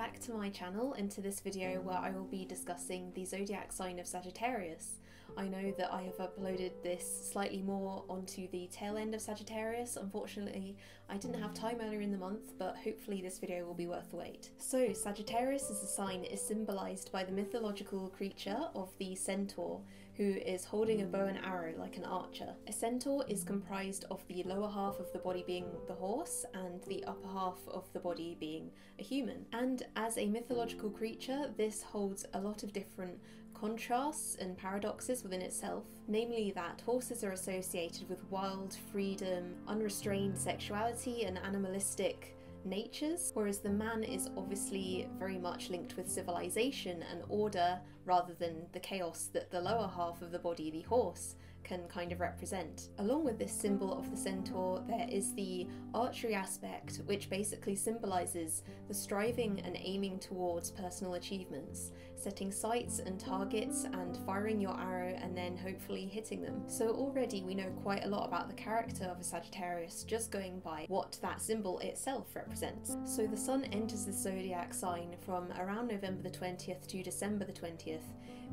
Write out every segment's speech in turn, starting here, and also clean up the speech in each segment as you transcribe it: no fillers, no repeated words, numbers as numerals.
back to my channel and to this video where I will be discussing the zodiac sign of Sagittarius. I know that I have uploaded this slightly more onto the tail end of Sagittarius. Unfortunately, I didn't have time earlier in the month, but hopefully this video will be worth the wait. So Sagittarius as a sign is symbolised by the mythological creature of the centaur, who is holding a bow and arrow like an archer. A centaur is comprised of the lower half of the body being the horse and the upper half of the body being a human. And as a mythological creature, this holds a lot of different contrasts and paradoxes within itself, namely that horses are associated with wild, freedom, unrestrained sexuality and animalistic natures, whereas the man is obviously very much linked with civilization and order rather than the chaos that the lower half of the body, the horse, can kind of represent. Along with this symbol of the centaur, there is the archery aspect, which basically symbolizes the striving and aiming towards personal achievements, setting sights and targets and firing your arrow and then hopefully hitting them. So already we know quite a lot about the character of a Sagittarius just going by what that symbol itself represents. So the sun enters the zodiac sign from around November the 20th to December the 20th,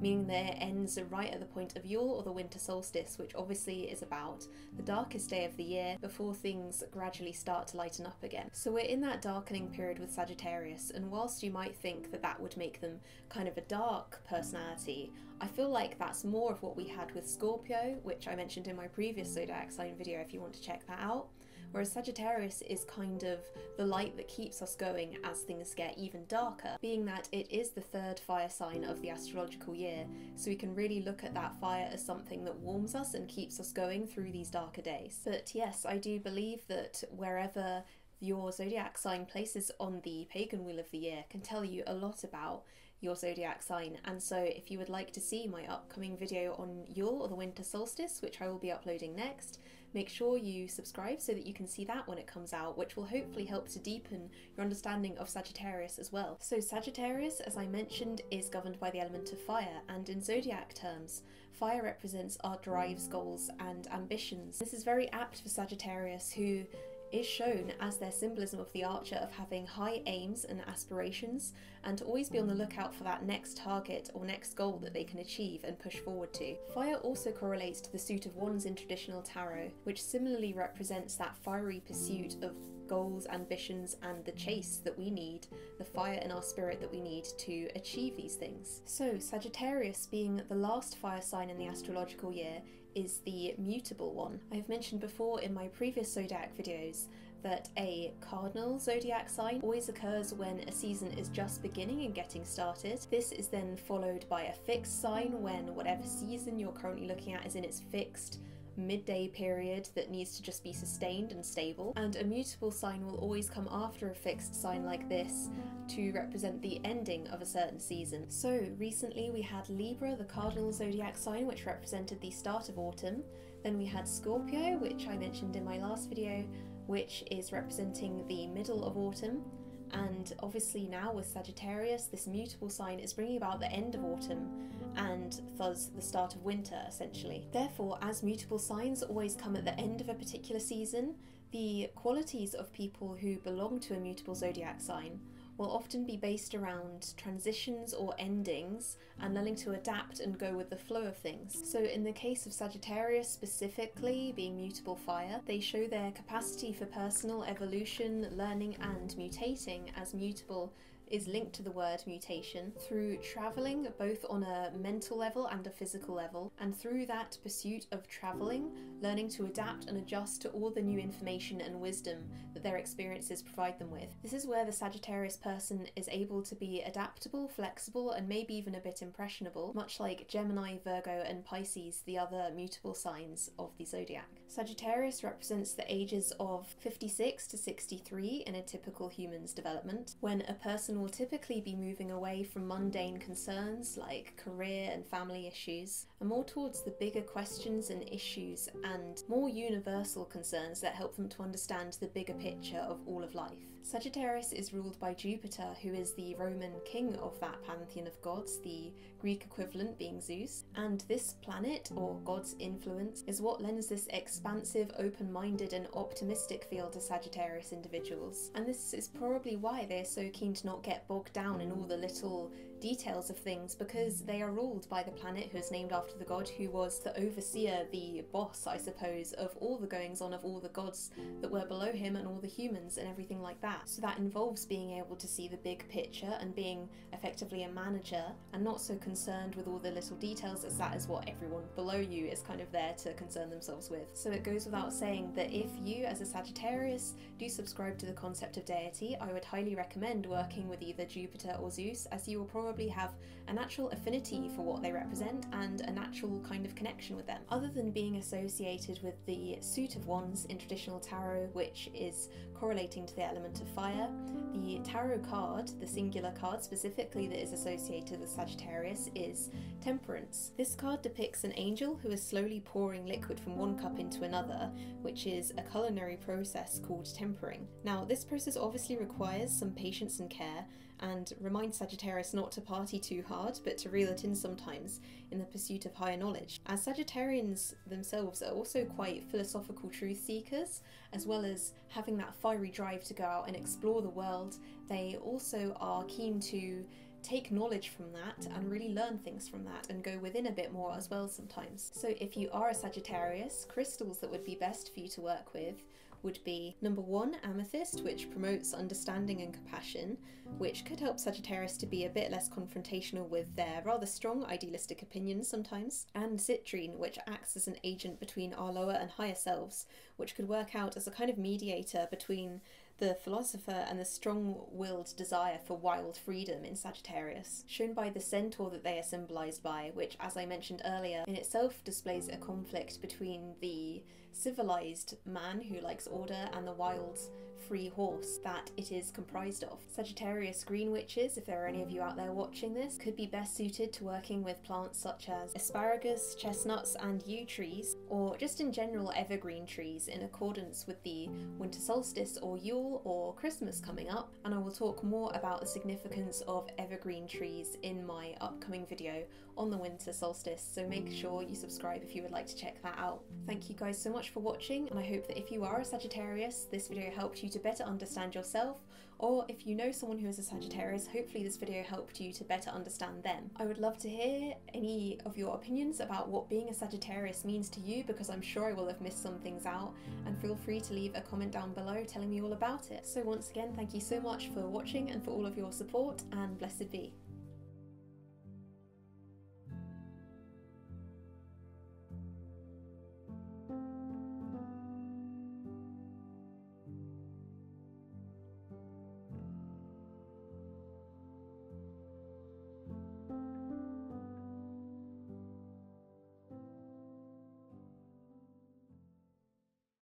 meaning that it ends right at the point of Yule or the winter solstice, which obviously is about the darkest day of the year before things gradually start to lighten up again. So we're in that darkening period with Sagittarius, and whilst you might think that that would make them kind of a dark personality, I feel like that's more of what we had with Scorpio, which I mentioned in my previous zodiac sign video if you want to check that out. Whereas Sagittarius is kind of the light that keeps us going as things get even darker, being that it is the third fire sign of the astrological year, so we can really look at that fire as something that warms us and keeps us going through these darker days. But yes, I do believe that wherever your zodiac sign places on the pagan wheel of the year can tell you a lot about your zodiac sign, and so if you would like to see my upcoming video on Yule or the winter solstice, which I will be uploading next, make sure you subscribe so that you can see that when it comes out, which will hopefully help to deepen your understanding of Sagittarius as well. So Sagittarius, as I mentioned, is governed by the element of fire, and in zodiac terms, fire represents our drives, goals and ambitions. This is very apt for Sagittarius, who is shown as their symbolism of the archer of having high aims and aspirations and to always be on the lookout for that next target or next goal that they can achieve and push forward to. Fire also correlates to the suit of wands in traditional tarot, which similarly represents that fiery pursuit of goals, ambitions and the chase that we need, the fire in our spirit that we need to achieve these things. So Sagittarius, being the last fire sign in the astrological year, is the mutable one. I have mentioned before in my previous zodiac videos that a cardinal zodiac sign always occurs when a season is just beginning and getting started. This is then followed by a fixed sign when whatever season you're currently looking at is in its fixed midday period that needs to just be sustained and stable, and a mutable sign will always come after a fixed sign like this to represent the ending of a certain season. So recently we had Libra, the cardinal zodiac sign, which represented the start of autumn. Then we had Scorpio, which I mentioned in my last video, which is representing the middle of autumn. And obviously now with Sagittarius, this mutable sign is bringing about the end of autumn and thus the start of winter, essentially. Therefore, as mutable signs always come at the end of a particular season, the qualities of people who belong to a mutable zodiac sign will often be based around transitions or endings and learning to adapt and go with the flow of things. So in the case of Sagittarius specifically, being mutable fire, they show their capacity for personal evolution, learning and mutating, as mutable is linked to the word mutation, through travelling both on a mental level and a physical level, and through that pursuit of travelling, learning to adapt and adjust to all the new information and wisdom that their experiences provide them with. This is where the Sagittarius person is able to be adaptable, flexible, and maybe even a bit impressionable, much like Gemini, Virgo, and Pisces, the other mutable signs of the zodiac. Sagittarius represents the ages of 56 to 63 in a typical human's development, when a person will typically be moving away from mundane concerns like career and family issues, and more towards the bigger questions and issues and more universal concerns that help them to understand the bigger picture of all of life. Sagittarius is ruled by Jupiter, who is the Roman king of that pantheon of gods, the Greek equivalent being Zeus. And this planet, or god's influence, is what lends this expansive, open-minded and optimistic feel to Sagittarius individuals. And this is probably why they're so keen to not get bogged down in all the little details of things, because they are ruled by the planet who is named after the god who was the overseer, the boss, I suppose, of all the goings on of all the gods that were below him and all the humans and everything like that. So that involves being able to see the big picture and being effectively a manager and not so concerned with all the little details, as that is what everyone below you is kind of there to concern themselves with. So it goes without saying that if you as a Sagittarius do subscribe to the concept of deity, I would highly recommend working with either Jupiter or Zeus, as you will probably have a natural affinity for what they represent and a natural kind of connection with them. Other than being associated with the suit of wands in traditional tarot, which is correlating to the element of fire, the tarot card, the singular card specifically that is associated with Sagittarius, is Temperance. This card depicts an angel who is slowly pouring liquid from one cup into another, which is a culinary process called tempering. Now, this process obviously requires some patience and care, and reminds Sagittarius not to party too hard, but to reel it in sometimes in the pursuit of higher knowledge. As Sagittarians themselves are also quite philosophical truth seekers, as well as having that fiery drive to go out and explore the world, they also are keen to take knowledge from that and really learn things from that and go within a bit more as well sometimes. So if you are a Sagittarius, crystals that would be best for you to work with would be number 1, amethyst, which promotes understanding and compassion, which could help Sagittarius to be a bit less confrontational with their rather strong idealistic opinions sometimes, and citrine, which acts as an agent between our lower and higher selves, which could work out as a kind of mediator between the philosopher and the strong-willed desire for wild freedom in Sagittarius, shown by the centaur that they are symbolised by, which, as I mentioned earlier, in itself displays a conflict between the civilised man who likes order and the wild, free horse that it is comprised of. Sagittarius green witches, if there are any of you out there watching this, could be best suited to working with plants such as asparagus, chestnuts and yew trees, or just in general evergreen trees in accordance with the winter solstice or Yule or Christmas coming up, and I will talk more about the significance of evergreen trees in my upcoming video on the winter solstice, so make sure you subscribe if you would like to check that out. Thank you guys so much for watching, and I hope that if you are a Sagittarius, this video helped you to better understand yourself, or if you know someone who is a Sagittarius, hopefully this video helped you to better understand them. I would love to hear any of your opinions about what being a Sagittarius means to you, because I'm sure I will have missed some things out, and feel free to leave a comment down below telling me all about it. So once again, thank you so much for watching and for all of your support, and blessed be.